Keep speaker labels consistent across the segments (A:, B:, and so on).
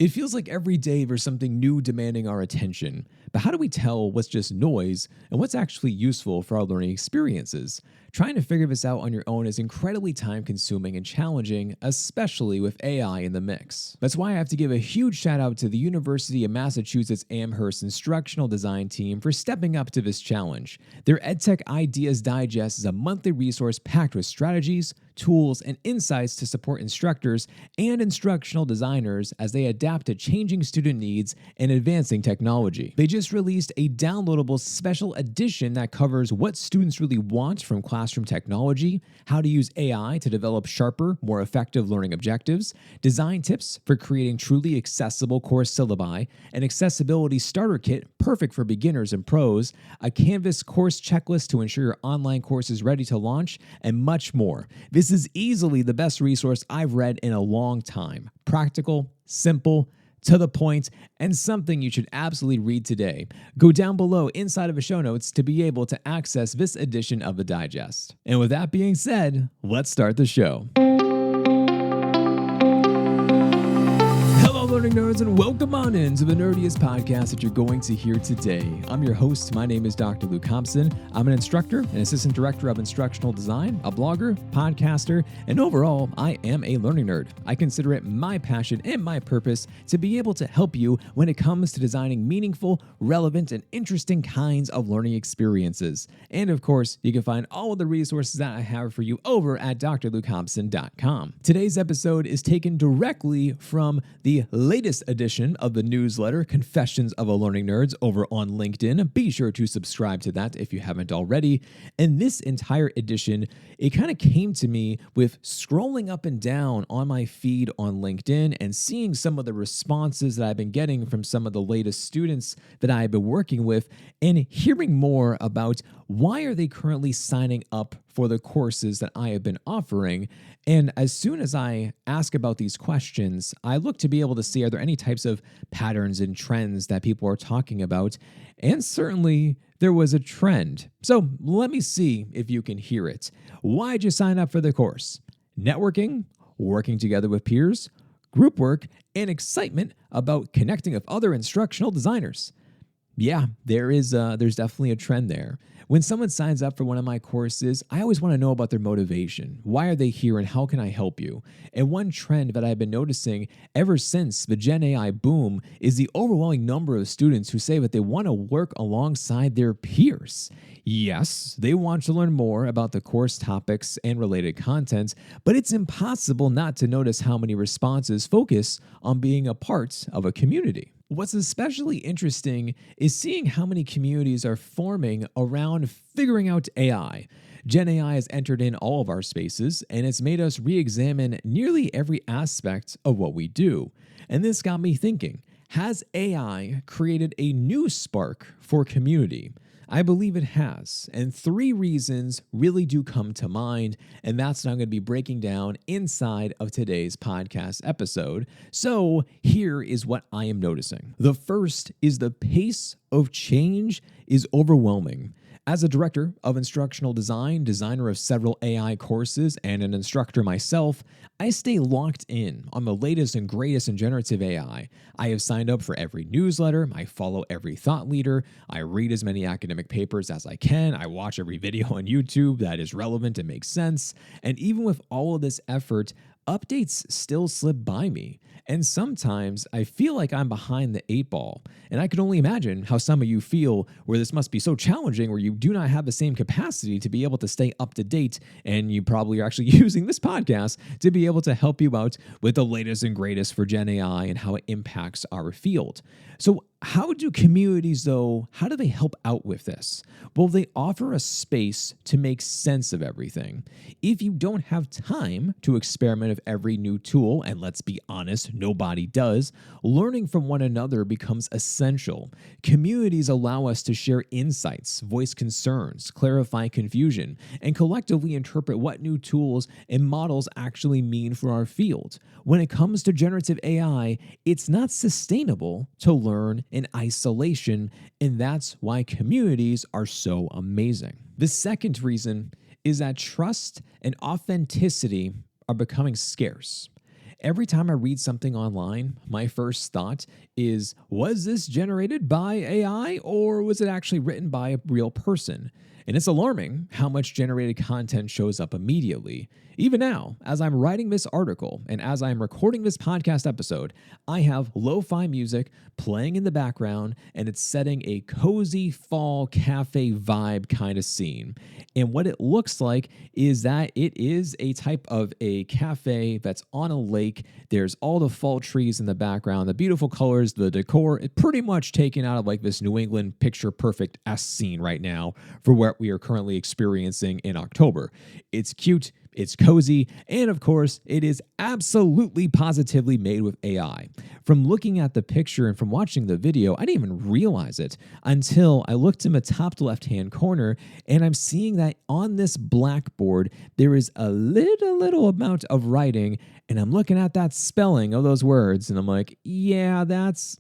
A: It feels like every day there's something new demanding our attention, but how do we tell what's just noise and what's actually useful for our learning experiences? Trying to figure this out on your own is incredibly time consuming and challenging, especially with AI in the mix. That's why I have to give a huge shout out to the University of Massachusetts Amherst instructional design team for stepping up to this challenge. Their EdTech Ideas Digest is a monthly resource packed with strategies, tools, and insights to support instructors and instructional designers as they adapt to changing student needs and advancing technology. They just released a downloadable special edition that covers what students really want from classroom technology, how to use AI to develop sharper, more effective learning objectives, design tips for creating truly accessible course syllabi, an accessibility starter kit perfect for beginners and pros, a Canvas course checklist to ensure your online course is ready to launch, and much more. This is easily the best resource I've read in a long time. Practical, simple, to the point, and something you should absolutely read today. Go down below inside of the show notes to be able to access this edition of the digest. And with that being said, let's start the show. Learning nerds, and welcome on into the nerdiest podcast that you're going to hear today. I'm your host. My name is Dr. Luke Hobson. I'm an instructor and assistant director of instructional design, a blogger, podcaster, and overall, I am a learning nerd. I consider it my passion and my purpose to be able to help you when it comes to designing meaningful, relevant, and interesting kinds of learning experiences. And of course, you can find all of the resources that I have for you over at drlukehobson.com. Today's episode is taken directly from the latest edition of the newsletter, Confessions of a Learning Nerds, over on LinkedIn. Be sure to subscribe to that if you haven't already. And this entire edition, it kind of came to me with scrolling up and down on my feed on LinkedIn and seeing some of the responses that I've been getting from some of the latest students that I've been working with and hearing more about why are they currently signing up for the courses that I have been offering. And as soon as I ask about these questions, I look to be able to see, are there any types of patterns and trends that people are talking about? And certainly there was a trend. So let me see if you can hear it. Why'd you sign up for the course? Networking, working together with peers, group work, and excitement about connecting with other instructional designers. Yeah, there's definitely a trend there. When someone signs up for one of my courses, I always want to know about their motivation. Why are they here and how can I help you? And one trend that I've been noticing ever since the Gen AI boom is the overwhelming number of students who say that they want to work alongside their peers. Yes, they want to learn more about the course topics and related content, but it's impossible not to notice how many responses focus on being a part of a community. What's especially interesting is seeing how many communities are forming around figuring out AI. Gen AI has entered in all of our spaces, and it's made us re-examine nearly every aspect of what we do. And this got me thinking, has AI created a new spark for community? I believe it has, and 3 reasons really do come to mind, and that's what I'm going to be breaking down inside of today's podcast episode. So here is what I am noticing. The first is the pace of change is overwhelming. As a director of instructional design, designer of several AI courses, and an instructor myself, I stay locked in on the latest and greatest in generative AI. I have signed up for every newsletter, I follow every thought leader, I read as many academic papers as I can, I watch every video on YouTube that is relevant and makes sense, and even with all of this effort, updates still slip by me. And sometimes I feel like I'm behind the 8 ball. And I can only imagine how some of you feel where this must be so challenging, where you do not have the same capacity to be able to stay up to date. And you probably are actually using this podcast to be able to help you out with the latest and greatest for Gen AI and how it impacts our field. So how do communities, though, how do they help out with this? Well, they offer a space to make sense of everything. If you don't have time to experiment with every new tool, and let's be honest, nobody does, learning from one another becomes essential. Communities allow us to share insights, voice concerns, clarify confusion, and collectively interpret what new tools and models actually mean for our field. When it comes to generative AI, it's not sustainable to learn in isolation, and that's why communities are so amazing. The second reason is that trust and authenticity are becoming scarce. Every time I read something online, my first thought is, was this generated by AI or was it actually written by a real person? And it's alarming how much generated content shows up immediately. Even now, as I'm writing this article and as I'm recording this podcast episode, I have lo-fi music playing in the background and it's setting a cozy fall cafe vibe kind of scene. And what it looks like is that it is a type of a cafe that's on a lake. There's all the fall trees in the background, the beautiful colors, the decor. It's pretty much taken out of like this New England picture perfect-esque scene right now for what we are currently experiencing in October. It's cute. It's cozy, and of course, it is absolutely positively made with AI. From looking at the picture and from watching the video, I didn't even realize it until I looked in the top left-hand corner, and I'm seeing that on this blackboard, there is a little amount of writing, and I'm looking at that spelling of those words, and I'm like, yeah,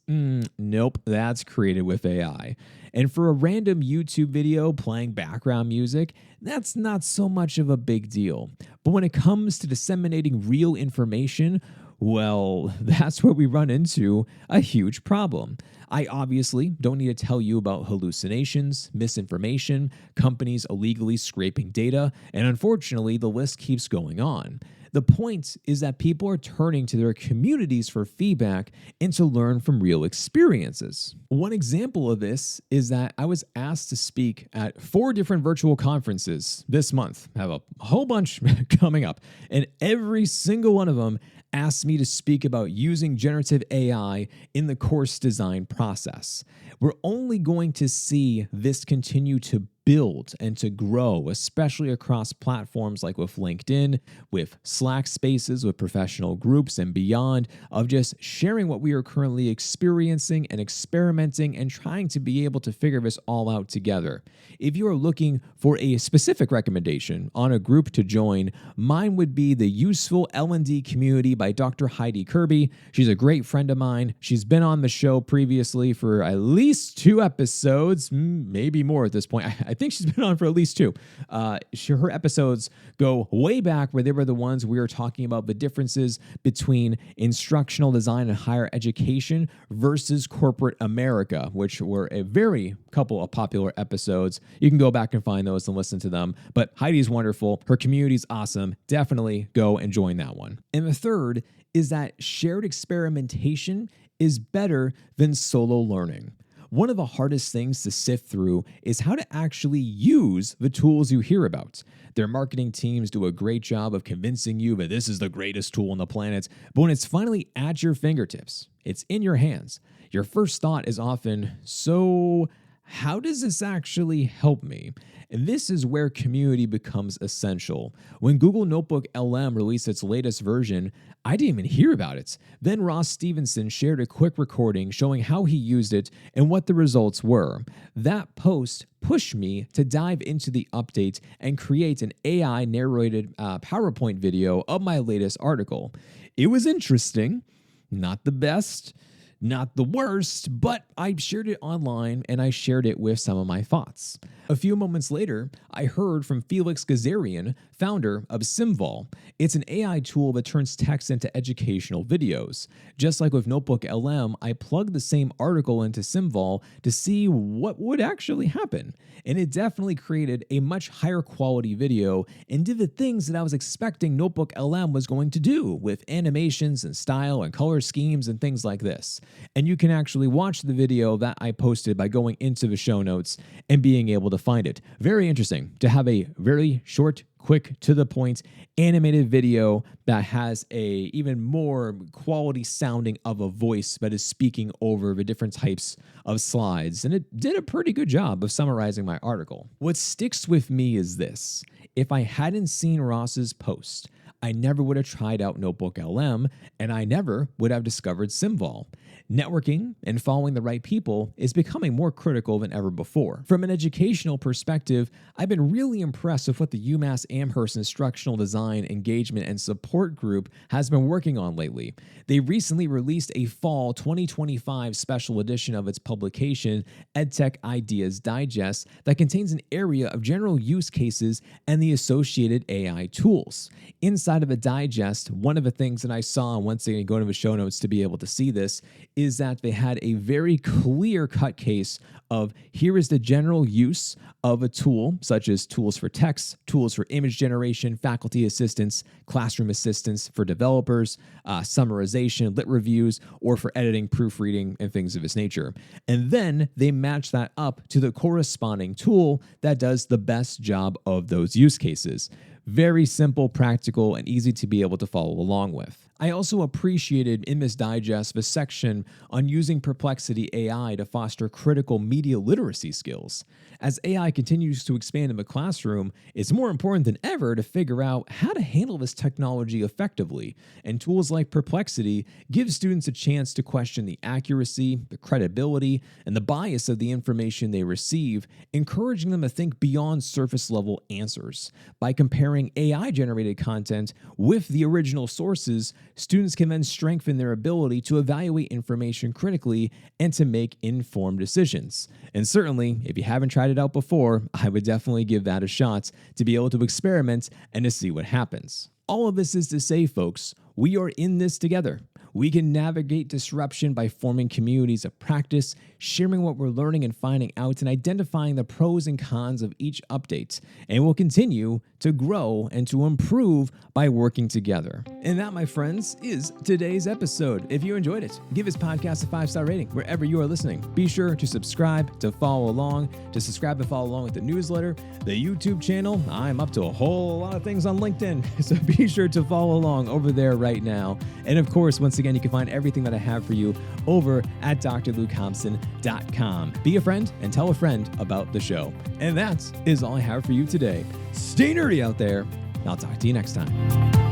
A: nope, that's created with AI. And for a random YouTube video playing background music, that's not so much of a big deal. But when it comes to disseminating real information, well, that's where we run into a huge problem. I obviously don't need to tell you about hallucinations, misinformation, companies illegally scraping data, and unfortunately, the list keeps going on. The point is that people are turning to their communities for feedback and to learn from real experiences. One example of this is that I was asked to speak at 4 different virtual conferences this month. I have a whole bunch coming up, and every single one of them asked me to speak about using generative AI in the course design process. We're only going to see this continue to build and to grow, especially across platforms like with LinkedIn, with Slack spaces, with professional groups and beyond, of just sharing what we are currently experiencing and experimenting and trying to be able to figure this all out together. If you are looking for a specific recommendation on a group to join, mine would be the Useful L&D Community by Dr. Heidi Kirby. She's a great friend of mine. She's been on the show previously for at least 2 episodes, maybe more at this point. I think she's been on for at least 2. Her episodes go way back where they were the ones we were talking about the differences between instructional design and higher education versus corporate America, which were a very couple of popular episodes. You can go back and find those and listen to them. But Heidi's wonderful. Her community's awesome. Definitely go and join that one. And the third is that shared experimentation is better than solo learning. One of the hardest things to sift through is how to actually use the tools you hear about. Their marketing teams do a great job of convincing you that this is the greatest tool on the planet, but when it's finally at your fingertips, it's in your hands, your first thought is often, so how does this actually help me? And this is where community becomes essential. When Google Notebook LM released its latest version, I didn't even hear about it. Then Ross Stevenson shared a quick recording showing how he used it and what the results were. That post pushed me to dive into the update and create an AI narrated PowerPoint video of my latest article. It was interesting, not the best, not the worst, but I shared it online and I shared it with some of my thoughts. A few moments later, I heard from Felix Gazarian, founder of Simval. It's an AI tool that turns text into educational videos. Just like with Notebook LM, I plugged the same article into Simval to see what would actually happen. And it definitely created a much higher quality video and did the things that I was expecting Notebook LM was going to do with animations and style and color schemes and things like this. And you can actually watch the video that I posted by going into the show notes and being able to find it. Very interesting to have a very short, quick, to the point animated video that has a even more quality sounding of a voice that is speaking over the different types of slides. And it did a pretty good job of summarizing my article. What sticks with me is this. If I hadn't seen Ross's post, I never would have tried out Notebook LM, and I never would have discovered Simval. Networking and following the right people is becoming more critical than ever before. From an educational perspective, I've been really impressed with what the UMass Amherst Instructional Design Engagement and Support Group has been working on lately. They recently released a fall 2025 special edition of its publication, EdTech Ideas Digest, that contains an area of general use cases and the associated AI tools. Inside of the digest, one of the things that I saw, and once again, go to the show notes to be able to see this, is that they had a very clear-cut case of here is the general use of a tool, such as tools for text, tools for image generation, faculty assistance, classroom assistance for developers, summarization, lit reviews, or for editing, proofreading, and things of this nature. And then they match that up to the corresponding tool that does the best job of those use cases. Very simple, practical, and easy to be able to follow along with. I also appreciated in this digest the section on using Perplexity AI to foster critical media literacy skills. As AI continues to expand in the classroom, it's more important than ever to figure out how to handle this technology effectively, and tools like Perplexity give students a chance to question the accuracy, the credibility, and the bias of the information they receive, encouraging them to think beyond surface-level answers. By comparing AI-generated content with the original sources, students can then strengthen their ability to evaluate information critically and to make informed decisions. And certainly, if you haven't tried it out before, I would definitely give that a shot to be able to experiment and to see what happens. All of this is to say, folks, we are in this together. We can navigate disruption by forming communities of practice, sharing what we're learning and finding out, and identifying the pros and cons of each update. And we'll continue to grow and to improve by working together. And that, my friends, is today's episode. If you enjoyed it, give this podcast a 5-star rating wherever you are listening. Be sure to subscribe, to follow along, with the newsletter, the YouTube channel. I'm up to a whole lot of things on LinkedIn, so be sure to follow along over there right now. And of course, once again, you can find everything that I have for you over at drlukehompson.com. Be a friend and tell a friend about the show. And that is all I have for you today. Stay nerdy out there. I'll talk to you next time.